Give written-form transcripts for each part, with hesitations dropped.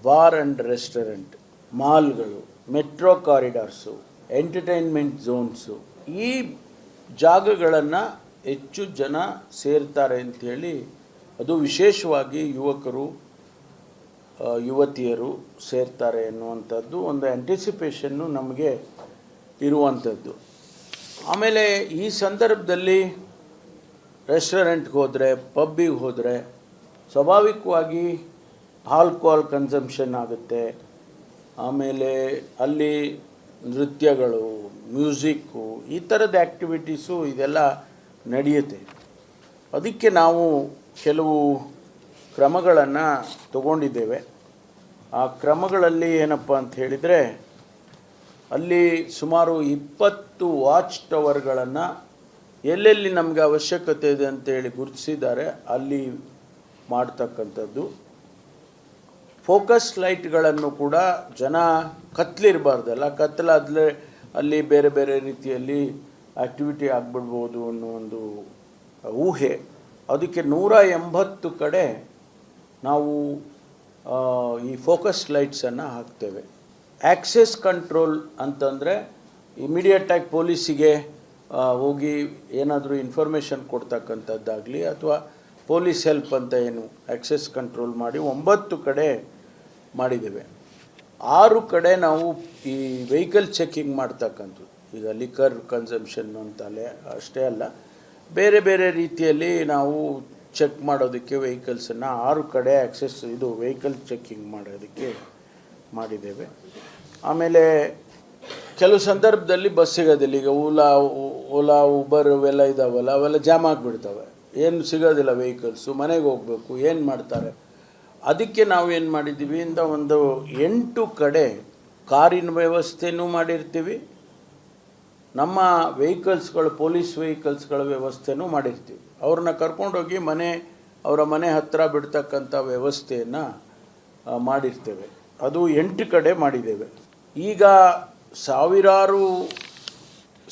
Bar and restaurant, ಮಾಲ್ಗಳು, metro corridors, entertainment zones, ಈ ಜಾಗಗಳನ್ನು ಹೆಚ್ಚು ಜನ ಸೇರ್ತಾರೆ ಅಂಥೇಳಿ, ಅದು ವಿಶೇಷವಾಗಿ ಯುವಕರು ಯುವತಿಯರು ಸೇರ್ತಾರೆ ಎನ್ನುವಂಥದ್ದು ಒಂದು ಆ್ಯಂಟಿಸಿಪೇಷನ್ನು ನಮಗೆ ಇರುವಂಥದ್ದು. ಆಮೇಲೆ ಈ ಸಂದರ್ಭದಲ್ಲಿ ರೆಸ್ಟೋರೆಂಟ್ಗೆ ಹೋದರೆ, ಪಬ್ಬಿಗೆ ಹೋದರೆ ಸ್ವಾಭಾವಿಕವಾಗಿ ಆಲ್ಕೋಹಾಲ್ ಕನ್ಸಂಪ್ಷನ್ ಆಗುತ್ತೆ. ಆಮೇಲೆ ಅಲ್ಲಿ ನೃತ್ಯಗಳು, ಮ್ಯೂಸಿಕ್ಕು, ಈ ಥರದ ಆ್ಯಕ್ಟಿವಿಟೀಸು ಇದೆಲ್ಲ ನಡೆಯುತ್ತೆ. ಅದಕ್ಕೆ ನಾವು ಕೆಲವು ಕ್ರಮಗಳನ್ನು ತಗೊಂಡಿದ್ದೇವೆ. ಆ ಕ್ರಮಗಳಲ್ಲಿ ಏನಪ್ಪ ಅಂತ ಹೇಳಿದರೆ, ಅಲ್ಲಿ ಸುಮಾರು 20 ವಾಚ್ ಟವರ್ಗಳನ್ನು ಎಲ್ಲೆಲ್ಲಿ ನಮಗೆ ಅವಶ್ಯಕತೆ ಇದೆ ಅಂತೇಳಿ ಗುರುತಿಸಿದ್ದಾರೆ ಅಲ್ಲಿ ಮಾಡ್ತಕ್ಕಂಥದ್ದು. ಫೋಕಸ್ ಲೈಟ್ಗಳನ್ನು ಕೂಡ ಜನ ಕತ್ತಲಿರಬಾರ್ದಲ್ಲ, ಕತ್ತಲಾದರೆ ಅಲ್ಲಿ ಬೇರೆ ಬೇರೆ ರೀತಿಯಲ್ಲಿ ಆ್ಯಕ್ಟಿವಿಟಿ ಆಗಿಬಿಡ್ಬೋದು ಅನ್ನೋ ಒಂದು ಊಹೆ. ಅದಕ್ಕೆ 180 ಕಡೆ ನಾವು ಈ ಫೋಕಸ್ ಲೈಟ್ಸನ್ನು ಹಾಕ್ತೇವೆ. ಆ್ಯಕ್ಸೆಸ್ ಕಂಟ್ರೋಲ್ ಅಂತಂದರೆ ಇಮಿಡಿಯೇಟಾಗಿ ಪೊಲೀಸಿಗೆ ಹೋಗಿ ಏನಾದರೂ ಇನ್ಫಾರ್ಮೇಷನ್ ಕೊಡ್ತಕ್ಕಂಥದ್ದಾಗಲಿ ಅಥವಾ ಪೊಲೀಸ್ ಹೆಲ್ಪ್ ಅಂತ ಏನು ಆ್ಯಕ್ಸೆಸ್ ಕಂಟ್ರೋಲ್ ಮಾಡಿ 9 ಕಡೆ ಮಾಡಿದ್ದೇವೆ. 6 ಕಡೆ ನಾವು ಈ ವೆಹಿಕಲ್ ಚೆಕ್ಕಿಂಗ್ ಮಾಡ್ತಕ್ಕಂಥದ್ದು. ಈಗ ಲಿಕ್ಕರ್ ಕನ್ಸಂಪ್ಷನ್ ಅಂತಲೇ ಅಷ್ಟೇ ಅಲ್ಲ, ಬೇರೆ ಬೇರೆ ರೀತಿಯಲ್ಲಿ ನಾವು ಚೆಕ್ ಮಾಡೋದಕ್ಕೆ ವೆಹಿಕಲ್ಸನ್ನು 6 ಕಡೆ ವೆಹಿಕಲ್ ಚೆಕ್ಕಿಂಗ್ ಮಾಡೋದಕ್ಕೆ ಮಾಡಿದ್ದೇವೆ. ಆಮೇಲೆ ಕೆಲವು ಸಂದರ್ಭದಲ್ಲಿ ಬಸ್ ಸಿಗೋದಿಲ್ಲ. ಈಗ ಓಲಾ ಉಬರ್ ಅವೆಲ್ಲ ಇದ್ದಾವಲ್ಲ, ಅವೆಲ್ಲ ಜಾಮ್ ಆಗಿಬಿಡ್ತವೆ, ಏನು ಸಿಗೋದಿಲ್ಲ ವೆಹಿಕಲ್ಸು, ಮನೆಗೆ ಹೋಗಬೇಕು, ಏನು ಮಾಡ್ತಾರೆ? ಅದಕ್ಕೆ ನಾವು ಏನು ಮಾಡಿದ್ದೀವಿ ಇಂದ ಒಂದು 8 ಕಡೆ ಕಾರಿನ ವ್ಯವಸ್ಥೆನೂ ಮಾಡಿರ್ತೀವಿ, ನಮ್ಮ ವೆಹಿಕಲ್ಸ್ಗಳು ಪೊಲೀಸ್ ವೆಹಿಕಲ್ಸ್ಗಳ ವ್ಯವಸ್ಥೆನೂ ಮಾಡಿರ್ತೀವಿ. ಅವ್ರನ್ನ ಕರ್ಕೊಂಡೋಗಿ ಅವರ ಮನೆ ಹತ್ತಿರ ಬಿಡ್ತಕ್ಕಂಥ ವ್ಯವಸ್ಥೆಯನ್ನು ಮಾಡಿರ್ತೇವೆ. ಅದು 8 ಕಡೆ ಮಾಡಿದ್ದೇವೆ. ಈಗ ಸಾವಿರಾರು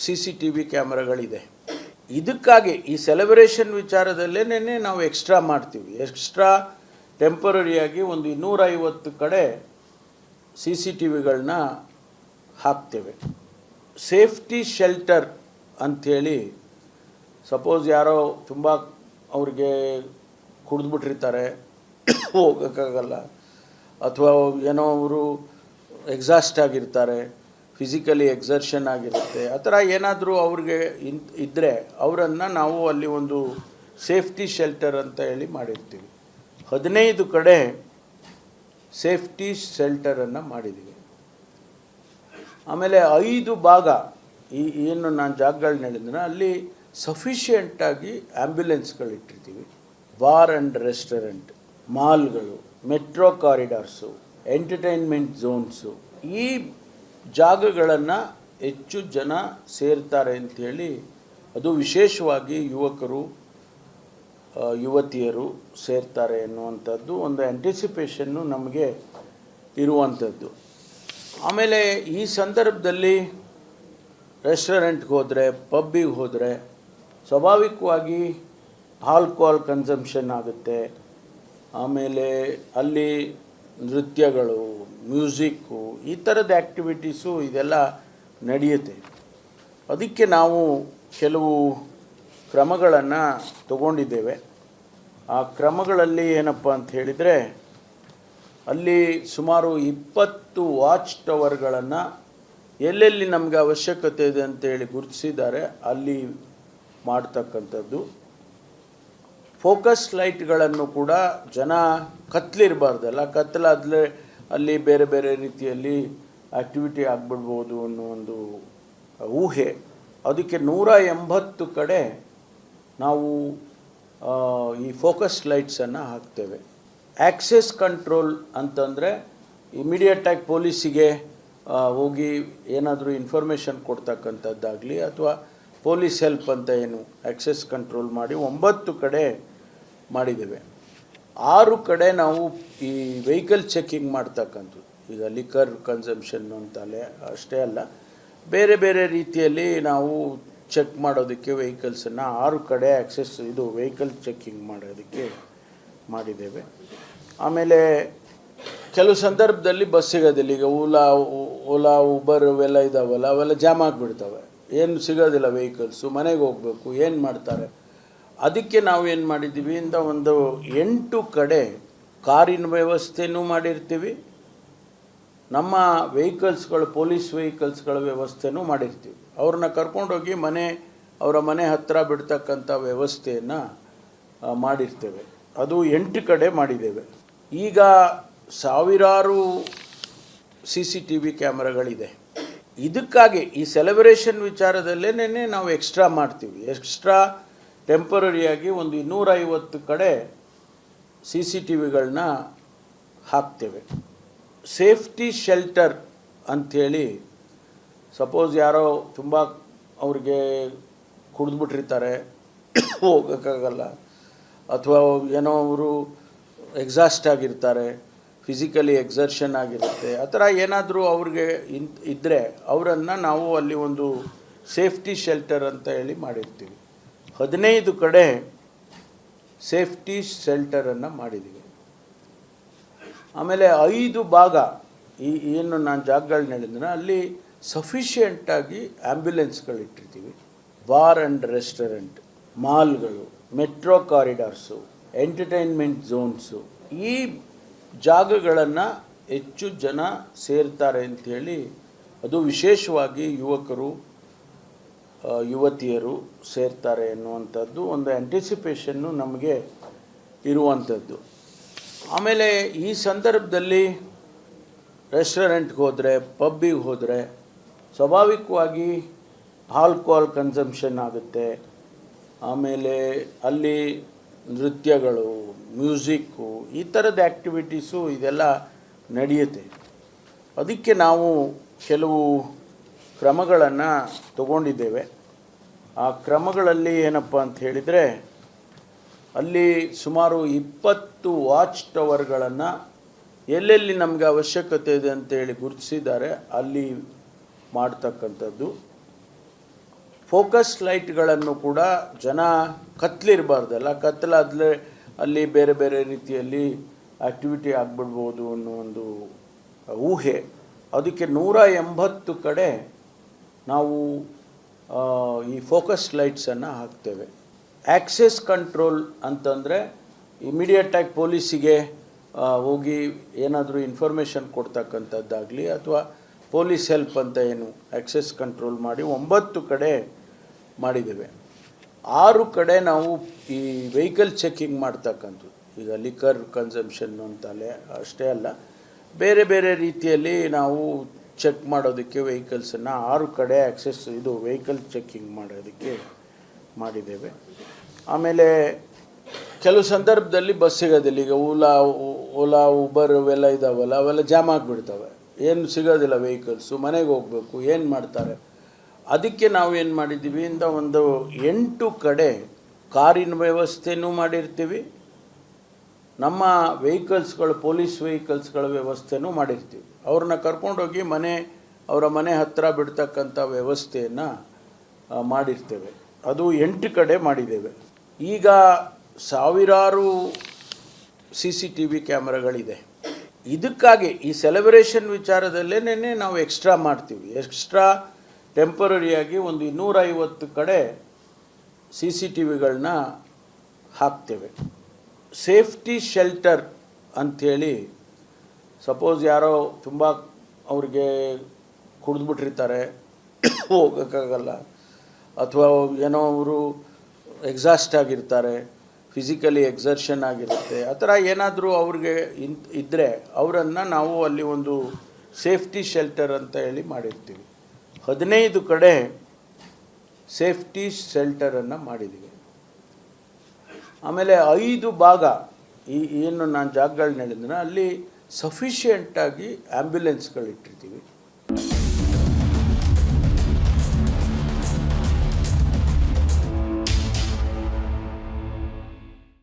CCTV ಕ್ಯಾಮ್ರಾಗಳಿದೆ. ಇದಕ್ಕಾಗಿ ಈ ಸೆಲೆಬ್ರೇಷನ್ ವಿಚಾರದಲ್ಲೇ ನಾವು ಎಕ್ಸ್ಟ್ರಾ ಮಾಡ್ತೀವಿ. ಎಕ್ಸ್ಟ್ರಾ ಟೆಂಪರರಿಯಾಗಿ ಒಂದು 250 ಕಡೆ CCTVಗಳನ್ನ ಹಾಕ್ತೇವೆ. ಸೇಫ್ಟಿ ಶೆಲ್ಟರ್ ಅಂಥೇಳಿ, ಸಪೋಸ್ ಯಾರೋ ತುಂಬ ಅವ್ರಿಗೆ ಕುಡಿದ್ಬಿಟ್ಟಿರ್ತಾರೆ, ಹೋಗೋಕ್ಕಾಗಲ್ಲ, ಅಥವಾ ಏನೋ ಅವರು ಎಕ್ಸಾಸ್ಟ್ ಆಗಿರ್ತಾರೆ, ಫಿಸಿಕಲಿ ಎಕ್ಸರ್ಷನ್ ಆಗಿರುತ್ತೆ, ಆ ಥರ ಏನಾದರೂ ಅವ್ರಿಗೆ ಇದ್ದರೆ ಅವರನ್ನು ನಾವು ಅಲ್ಲಿ ಒಂದು ಸೇಫ್ಟಿ ಶೆಲ್ಟರ್ ಅಂತ ಹೇಳಿ ಮಾಡಿರ್ತೀವಿ. 15 ಕಡೆ ಸೇಫ್ಟಿ ಶೆಲ್ಟರನ್ನು ಮಾಡಿದ್ದೀವಿ. ಆಮೇಲೆ 5 ಭಾಗ ಏನು ನಾನು ಜಾಗಗಳನ್ನ ಹೇಳಿದ್ರೆ ಅಲ್ಲಿ ಸಫಿಷಿಯೆಂಟಾಗಿ ಆ್ಯಂಬ್ಯುಲೆನ್ಸ್ಗಳಿಟ್ಟಿರ್ತೀವಿ. ಬಾರ್ ಆ್ಯಂಡ್ ರೆಸ್ಟೋರೆಂಟ್, ಮಾಲ್ಗಳು, ಮೆಟ್ರೋ ಕಾರಿಡಾರ್ಸು, ಎಂಟರ್ಟೈನ್ಮೆಂಟ್ ಝೋನ್ಸು, ಈ ಜಾಗಗಳನ್ನು ಹೆಚ್ಚು ಜನ ಸೇರ್ತಾರೆ ಅಂಥೇಳಿ, ಅದು ವಿಶೇಷವಾಗಿ ಯುವಕರು ಯುವತಿಯರು ಸೇರ್ತಾರೆ ಎನ್ನುವಂಥದ್ದು ಒಂದು ಆ್ಯಂಟಿಸಿಪೇಷನ್ನು ನಮಗೆ ಇರುವಂಥದ್ದು. ಆಮೇಲೆ ಈ ಸಂದರ್ಭದಲ್ಲಿ ರೆಸ್ಟೋರೆಂಟ್ಗೆ ಹೋದರೆ, ಪಬ್ಬಿಗೆ ಹೋದರೆ ಸ್ವಾಭಾವಿಕವಾಗಿ ಆಲ್ಕೋಹಾಲ್ ಕನ್ಸಂಪ್ಷನ್ ಆಗುತ್ತೆ. ಆಮೇಲೆ ಅಲ್ಲಿ ನೃತ್ಯಗಳು, ಮ್ಯೂಸಿಕ್ಕು, ಈ ಥರದ ಆ್ಯಕ್ಟಿವಿಟೀಸು ಇದೆಲ್ಲ ನಡೆಯುತ್ತೆ. ಅದಕ್ಕೆ ನಾವು ಕೆಲವು ಕ್ರಮಗಳನ್ನು ತಗೊಂಡಿದ್ದೇವೆ. ಆ ಕ್ರಮಗಳಲ್ಲಿ ಏನಪ್ಪ ಅಂತ ಹೇಳಿದರೆ, ಅಲ್ಲಿ ಸುಮಾರು 20 ವಾಚ್ ಟವರ್ಗಳನ್ನು ಎಲ್ಲೆಲ್ಲಿ ನಮಗೆ ಅವಶ್ಯಕತೆ ಇದೆ ಅಂತೇಳಿ ಗುರುತಿಸಿದ್ದಾರೆ ಅಲ್ಲಿ ಮಾಡ್ತಕ್ಕಂಥದ್ದು. ಫೋಕಸ್ ಲೈಟ್ಗಳನ್ನು ಕೂಡ ಜನ ಕತ್ತಲಿರಬಾರ್ದಲ್ಲ, ಕತ್ತಲಾದರೆ ಅಲ್ಲಿ ಬೇರೆ ಬೇರೆ ರೀತಿಯಲ್ಲಿ ಆ್ಯಕ್ಟಿವಿಟಿ ಆಗಿಬಿಡ್ಬೋದು ಅನ್ನೋ ಒಂದು ಊಹೆ. ಅದಕ್ಕೆ 180 ಕಡೆ ನಾವು ಈ ಫೋಕಸ್ ಲೈಟ್ಸನ್ನು ಹಾಕ್ತೇವೆ. ಆ್ಯಕ್ಸೆಸ್ ಕಂಟ್ರೋಲ್ ಅಂತಂದರೆ ಇಮಿಡಿಯೇಟಾಗಿ ಪೊಲೀಸಿಗೆ ಹೋಗಿ ಏನಾದರೂ ಇನ್ಫಾರ್ಮೇಷನ್ ಕೊಡ್ತಕ್ಕಂಥದ್ದಾಗಲಿ ಅಥವಾ ಪೊಲೀಸ್ ಹೆಲ್ಪ್ ಅಂತ ಏನು ಆ್ಯಕ್ಸೆಸ್ ಕಂಟ್ರೋಲ್ ಮಾಡಿ 9 ಕಡೆ ಮಾಡಿದ್ದೇವೆ. 6 ಕಡೆ ನಾವು ಈ ವೆಹಿಕಲ್ ಚೆಕ್ಕಿಂಗ್ ಮಾಡ್ತಕ್ಕಂಥದ್ದು. ಈಗ ಲಿಕ್ಕರ್ ಕನ್ಸಂಪ್ಷನ್ ಅಂತಲೇ ಅಷ್ಟೇ ಅಲ್ಲ, ಬೇರೆ ಬೇರೆ ರೀತಿಯಲ್ಲಿ ನಾವು ಚೆಕ್ ಮಾಡೋದಕ್ಕೆ ವೆಹಿಕಲ್ಸನ್ನು 6 ಕಡೆ ವೆಹಿಕಲ್ ಚೆಕ್ಕಿಂಗ್ ಮಾಡೋದಕ್ಕೆ ಮಾಡಿದ್ದೇವೆ. ಆಮೇಲೆ ಕೆಲವು ಸಂದರ್ಭದಲ್ಲಿ ಬಸ್ ಸಿಗೋದಿಲ್ಲ. ಈಗ ಓಲಾ ಉಬರ್ ಅವೆಲ್ಲ ಇದಾವಲ್ಲ, ಅವೆಲ್ಲ ಜಾಮ್ ಆಗಿಬಿಡ್ತವೆ, ಏನು ಸಿಗೋದಿಲ್ಲ ವೆಹಿಕಲ್ಸು, ಮನೆಗೆ ಹೋಗಬೇಕು, ಏನು ಮಾಡ್ತಾರೆ? ಅದಕ್ಕೆ ನಾವು ಏನು ಮಾಡಿದ್ದೀವಿ ಇಂದ ಒಂದು 8 ಕಡೆ ಕಾರಿನ ವ್ಯವಸ್ಥೆನೂ ಮಾಡಿರ್ತೀವಿ, ನಮ್ಮ ವೆಹಿಕಲ್ಸ್ಗಳು ಪೊಲೀಸ್ ವೆಹಿಕಲ್ಸ್ಗಳ ವ್ಯವಸ್ಥೆನೂ ಮಾಡಿರ್ತೀವಿ. ಅವ್ರನ್ನ ಕರ್ಕೊಂಡೋಗಿ ಅವರ ಮನೆ ಹತ್ತಿರ ಬಿಡ್ತಕ್ಕಂಥ ವ್ಯವಸ್ಥೆಯನ್ನು ಮಾಡಿರ್ತೇವೆ. ಅದು 8 ಕಡೆ ಮಾಡಿದ್ದೇವೆ. ಈಗ ಸಾವಿರಾರು CCTV ಕ್ಯಾಮ್ರಾಗಳಿದೆ. ಇದಕ್ಕಾಗಿ ಈ ಸೆಲೆಬ್ರೇಷನ್ ವಿಚಾರದಲ್ಲೇ ನಾವು ಎಕ್ಸ್ಟ್ರಾ ಮಾಡ್ತೀವಿ. ಎಕ್ಸ್ಟ್ರಾ ಟೆಂಪರರಿಯಾಗಿ ಒಂದು 250 ಕಡೆ CCTVಗಳನ್ನ ಹಾಕ್ತೇವೆ. ಸೇಫ್ಟಿ ಶೆಲ್ಟರ್ ಅಂಥೇಳಿ, ಸಪೋಸ್ ಯಾರೋ ತುಂಬ ಅವ್ರಿಗೆ ಕುಡಿದ್ಬಿಟ್ಟಿರ್ತಾರೆ, ಹೋಗೋಕ್ಕಾಗಲ್ಲ, ಅಥವಾ ಏನೋ ಅವರು ಎಕ್ಸಾಸ್ಟ್ ಆಗಿರ್ತಾರೆ, ಫಿಸಿಕಲಿ ಎಕ್ಸರ್ಷನ್ ಆಗಿರುತ್ತೆ, ಆ ಥರ ಏನಾದರೂ ಅವ್ರಿಗೆ ಇದ್ದರೆ ಅವರನ್ನು ನಾವು ಅಲ್ಲಿ ಒಂದು ಸೇಫ್ಟಿ ಶೆಲ್ಟರ್ ಅಂತ ಹೇಳಿ ಮಾಡಿರ್ತೀವಿ. 15 ಕಡೆ ಸೇಫ್ಟಿ ಶೆಲ್ಟರನ್ನು ಮಾಡಿದ್ದೀವಿ. ಆಮೇಲೆ 5 ಭಾಗ ಏನು ನಾನು ಜಾಗಗಳನ್ನ ಹೇಳಿದ್ರೆ ಅಲ್ಲಿ ಸಫಿಷಿಯೆಂಟಾಗಿ ಆ್ಯಂಬ್ಯುಲೆನ್ಸ್ಗಳಿಟ್ಟಿರ್ತೀವಿ. ಬಾರ್ ಆ್ಯಂಡ್ ರೆಸ್ಟೋರೆಂಟ್, ಮಾಲ್ಗಳು, ಮೆಟ್ರೋ ಕಾರಿಡಾರ್ಸು, ಎಂಟರ್ಟೈನ್ಮೆಂಟ್ ಝೋನ್ಸು, ಈ ಜಾಗಗಳನ್ನು ಹೆಚ್ಚು ಜನ ಸೇರ್ತಾರೆ ಅಂಥೇಳಿ, ಅದು ವಿಶೇಷವಾಗಿ ಯುವಕರು ಯುವತಿಯರು ಸೇರ್ತಾರೆ ಅನ್ನುವಂಥದ್ದು ಒಂದು ಆ್ಯಂಟಿಸಿಪೇಷನ್ನು ನಮಗೆ ಇರುವಂಥದ್ದು. ಆಮೇಲೆ ಈ ಸಂದರ್ಭದಲ್ಲಿ ರೆಸ್ಟೋರೆಂಟ್ಗೆ ಹೋದರೆ, ಪಬ್ಬಿಗೆ ಹೋದರೆ ಸ್ವಾಭಾವಿಕವಾಗಿ ಆಲ್ಕೋಹಾಲ್ ಕನ್ಸಂಪ್ಷನ್ ಆಗುತ್ತೆ. ಆಮೇಲೆ ಅಲ್ಲಿ ನೃತ್ಯಗಳು, ಮ್ಯೂಸಿಕ್ಕು, ಈ ಥರದ ಆ್ಯಕ್ಟಿವಿಟೀಸು ಇದೆಲ್ಲ ನಡೆಯುತ್ತೆ. ಅದಕ್ಕೆ ನಾವು ಕೆಲವು ಕ್ರಮಗಳನ್ನು ತಗೊಂಡಿದ್ದೇವೆ. ಆ ಕ್ರಮಗಳಲ್ಲಿ ಏನಪ್ಪ ಅಂತ ಹೇಳಿದರೆ, ಅಲ್ಲಿ ಸುಮಾರು 20 ವಾಚ್ ಟವರ್ಗಳನ್ನು ಎಲ್ಲೆಲ್ಲಿ ನಮಗೆ ಅವಶ್ಯಕತೆ ಇದೆ ಅಂತೇಳಿ ಗುರುತಿಸಿದ್ದಾರೆ ಅಲ್ಲಿ ಮಾಡ್ತಕ್ಕಂಥದ್ದು. ಫೋಕಸ್ ಲೈಟ್ಗಳನ್ನು ಕೂಡ ಜನ ಕತ್ತಲಿರಬಾರ್ದಲ್ಲ, ಕತ್ತಲಾದರೆ ಅಲ್ಲಿ ಬೇರೆ ಬೇರೆ ರೀತಿಯಲ್ಲಿ ಆ್ಯಕ್ಟಿವಿಟಿ ಆಗಿಬಿಡ್ಬೋದು ಅನ್ನೋ ಒಂದು ಊಹೆ. ಅದಕ್ಕೆ 180 ಕಡೆ ನಾವು ಈ ಫೋಕಸ್ ಲೈಟ್ಸನ್ನು ಹಾಕ್ತೇವೆ. ಆ್ಯಕ್ಸೆಸ್ ಕಂಟ್ರೋಲ್ ಅಂತಂದರೆ ಇಮಿಡಿಯೇಟಾಗಿ ಪೊಲೀಸಿಗೆ ಹೋಗಿ ಏನಾದರೂ ಇನ್ಫಾರ್ಮೇಷನ್ ಕೊಡ್ತಕ್ಕಂಥದ್ದಾಗಲಿ, ಅಥವಾ ಪೊಲೀಸ್ ಹೆಲ್ಪ್ ಅಂತ ಏನು ಆ್ಯಕ್ಸೆಸ್ ಕಂಟ್ರೋಲ್ ಮಾಡಿ 9 ಕಡೆ ಮಾಡಿದ್ದೇವೆ. 6 ಕಡೆ ನಾವು ಈ ವೆಹಿಕಲ್ ಚೆಕ್ಕಿಂಗ್ ಮಾಡ್ತಕ್ಕಂಥದ್ದು. ಈಗ ಲಿಕ್ಕರ್ ಕನ್ಸಂಪ್ಷನ್ ಅಂತಲೇ ಅಷ್ಟೇ ಅಲ್ಲ, ಬೇರೆ ಬೇರೆ ರೀತಿಯಲ್ಲಿ ನಾವು ಚೆಕ್ ಮಾಡೋದಕ್ಕೆ ವೆಹಿಕಲ್ಸನ್ನು 6 ಕಡೆ ವೆಹಿಕಲ್ ಚೆಕ್ಕಿಂಗ್ ಮಾಡೋದಕ್ಕೆ ಮಾಡಿದ್ದೇವೆ. ಆಮೇಲೆ ಕೆಲವು ಸಂದರ್ಭದಲ್ಲಿ ಬಸ್ ಸಿಗೋದಿಲ್ಲ. ಈಗ ಓಲಾ ಉಬರ್ ಅವೆಲ್ಲ ಇದಾವಲ್ಲ, ಅವೆಲ್ಲ ಜಾಮ್ ಆಗಿಬಿಡ್ತವೆ, ಏನು ಸಿಗೋದಿಲ್ಲ ವೆಹಿಕಲ್ಸು, ಮನೆಗೆ ಹೋಗಬೇಕು, ಏನು ಮಾಡ್ತಾರೆ? ಅದಕ್ಕೆ ನಾವು ಏನು ಮಾಡಿದ್ದೀವಿ ಇಂದ ಒಂದು 8 ಕಡೆ ಕಾರಿನ ವ್ಯವಸ್ಥೆನೂ ಮಾಡಿರ್ತೀವಿ, ನಮ್ಮ ವೆಹಿಕಲ್ಸ್ಗಳು ಪೊಲೀಸ್ ವೆಹಿಕಲ್ಸ್ಗಳ ವ್ಯವಸ್ಥೆನೂ ಮಾಡಿರ್ತೀವಿ. ಅವ್ರನ್ನ ಕರ್ಕೊಂಡೋಗಿ ಅವರ ಮನೆ ಹತ್ತಿರ ಬಿಡ್ತಕ್ಕಂಥ ವ್ಯವಸ್ಥೆಯನ್ನು ಮಾಡಿರ್ತೇವೆ. ಅದು 8 ಕಡೆ ಮಾಡಿದ್ದೇವೆ. ಈಗ ಸಾವಿರಾರು CCTV ಕ್ಯಾಮ್ರಾಗಳಿದೆ. ಇದಕ್ಕಾಗಿ ಈ ಸೆಲೆಬ್ರೇಷನ್ ವಿಚಾರದಲ್ಲೇ ನಾವು ಎಕ್ಸ್ಟ್ರಾ ಮಾಡ್ತೀವಿ. ಎಕ್ಸ್ಟ್ರಾ ಟೆಂಪರರಿಯಾಗಿ ಒಂದು 250 ಕಡೆ CCTVಗಳನ್ನ ಹಾಕ್ತೇವೆ. ಸೇಫ್ಟಿ ಶೆಲ್ಟರ್ ಅಂಥೇಳಿ, ಸಪೋಸ್ ಯಾರೋ ತುಂಬ ಅವ್ರಿಗೆ ಕುಡಿದ್ಬಿಟ್ಟಿರ್ತಾರೆ, ಹೋಗೋಕ್ಕಾಗಲ್ಲ, ಅಥವಾ ಏನೋ ಅವರು ಎಕ್ಸಾಸ್ಟ್ ಆಗಿರ್ತಾರೆ, ಫಿಸಿಕಲಿ ಎಕ್ಸರ್ಷನ್ ಆಗಿರುತ್ತೆ, ಆ ಥರ ಏನಾದರೂ ಅವ್ರಿಗೆ ಇದ್ದರೆ ಅವರನ್ನು ನಾವು ಅಲ್ಲಿ ಒಂದು ಸೇಫ್ಟಿ ಶೆಲ್ಟರ್ ಅಂತ ಹೇಳಿ ಮಾಡಿರ್ತೀವಿ. 15 ಕಡೆ ಸೇಫ್ಟಿ ಶೆಲ್ಟರನ್ನು ಮಾಡಿದ್ದೀವಿ. ಆಮೇಲೆ 5 ಭಾಗ ಏನು ನಾನು ಜಾಗಗಳನ್ನ ಹೇಳಿದ್ರೆ ಅಲ್ಲಿ ಸಫಿಷಿಯೆಂಟಾಗಿ ಆ್ಯಂಬ್ಯುಲೆನ್ಸ್ಗಳಿಟ್ಟಿರ್ತೀವಿ.